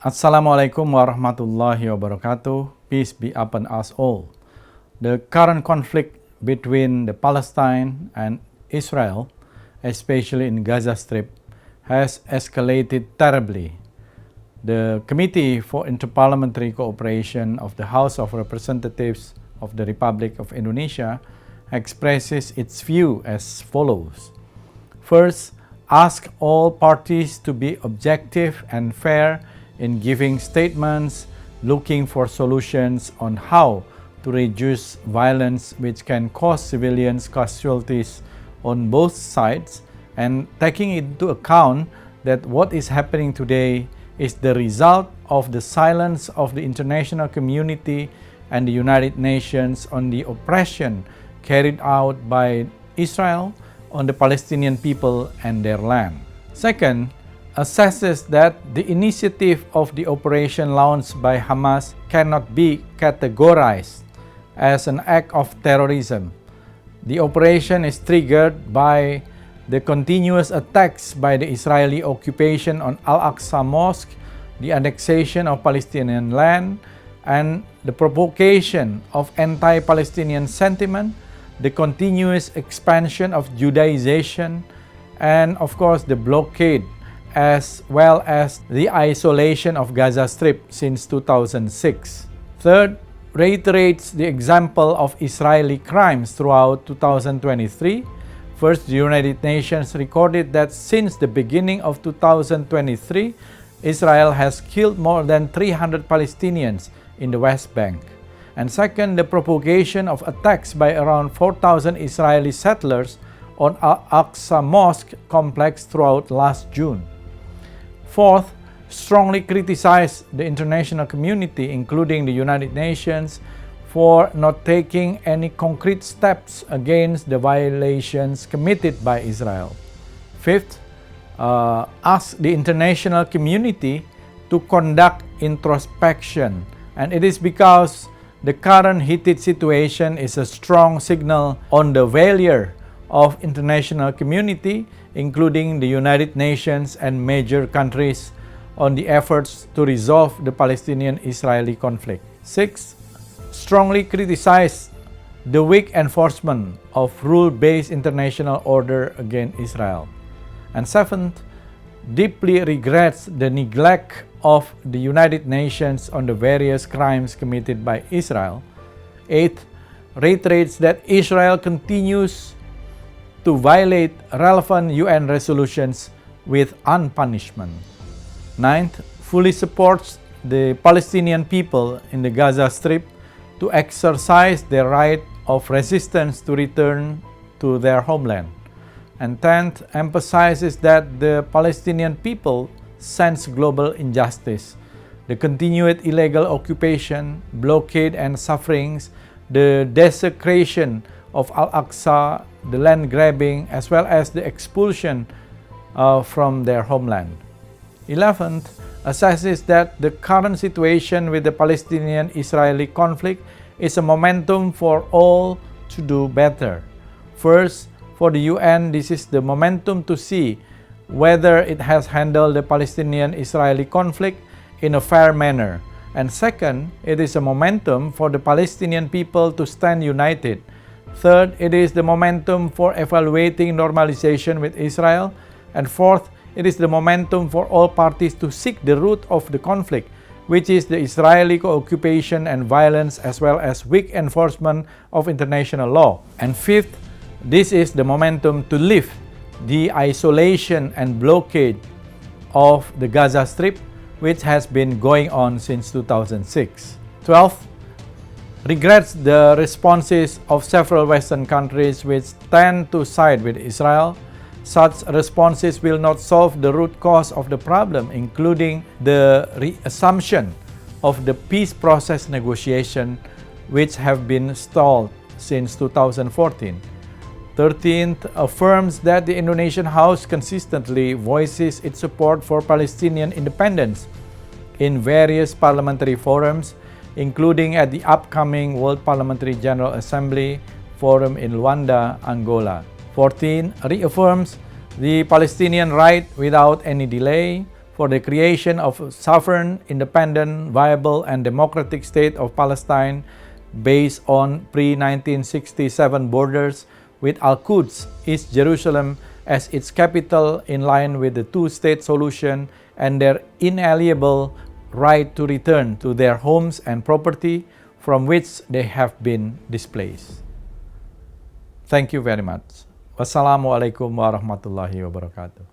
Assalamualaikum warahmatullahi wabarakatuh. Peace be upon us all. The current conflict between the Palestine and Israel, especially in Gaza Strip, has escalated terribly. The Committee for Interparliamentary Cooperation of the House of Representatives of the Republic of Indonesia expresses its view as follows. First, ask all parties to be objective and fair in giving statements, looking for solutions on how to reduce violence which can cause civilians casualties on both sides, and taking into account that what is happening today is the result of the silence of the international community and the United Nations on the oppression carried out by Israel on the Palestinian people and their land. Second, assesses that the initiative of the operation launched by Hamas cannot be categorized as an act of terrorism. The operation is triggered by the continuous attacks by the Israeli occupation on Al-Aqsa Mosque, the annexation of Palestinian land, and the provocation of anti-Palestinian sentiment, the continuous expansion of Judaization, and of course the blockade as well as the isolation of Gaza Strip since 2006. Third, reiterates the example of Israeli crimes throughout 2023. First, the United Nations recorded that since the beginning of 2023, Israel has killed more than 300 Palestinians in the West Bank. And second, the propagation of attacks by around 4,000 Israeli settlers on Al-Aqsa Mosque complex throughout last June. Fourth, strongly criticized the international community, including the United Nations, for not taking any concrete steps against the violations committed by Israel. Fifth, asked the international community to conduct introspection, and it is because the current heated situation is a strong signal on the failure of international community, including the United Nations and major countries, on the efforts to resolve the Palestinian-Israeli conflict. Sixth, strongly criticized the weak enforcement of rule-based international order against Israel. And seventh, deeply regrets the neglect of the United Nations on the various crimes committed by Israel. Eighth, reiterates that Israel continues to violate relevant UN resolutions with unpunishment. Ninth, fully supports the Palestinian people in the Gaza Strip to exercise their right of resistance to return to their homeland. And tenth, emphasizes that the Palestinian people sense global injustice, the continued illegal occupation, blockade and sufferings, the desecration of Al-Aqsa, the land grabbing, as well as the expulsion from their homeland. 11th, assesses that the current situation with the Palestinian-Israeli conflict is a momentum for all to do better. First, for the UN, this is the momentum to see whether it has handled the Palestinian-Israeli conflict in a fair manner. And second, it is a momentum for the Palestinian people to stand united. Third, it is the momentum for evaluating normalization with Israel. And fourth, it is the momentum for all parties to seek the root of the conflict, which is the Israeli occupation and violence, as well as weak enforcement of international law. And fifth, this is the momentum to lift the isolation and blockade of the Gaza Strip, which has been going on since 2006. 12th, regrets the responses of several Western countries which tend to side with Israel. Such responses will not solve the root cause of the problem, including the reassumption of the peace process negotiation, which have been stalled since 2014. 13th, affirms that the Indonesian House consistently voices its support for Palestinian independence in various parliamentary forums, including at the upcoming World Parliamentary General Assembly Forum in Luanda, Angola. 14, reaffirms the Palestinian right without any delay for the creation of a sovereign, independent, viable, and democratic state of Palestine based on pre-1967 borders with Al-Quds, East Jerusalem, as its capital in line with the two-state solution and their inalienable right to return to their homes and property from which they have been displaced. Thank you very much. Wassalamualaikum warahmatullahi wabarakatuh.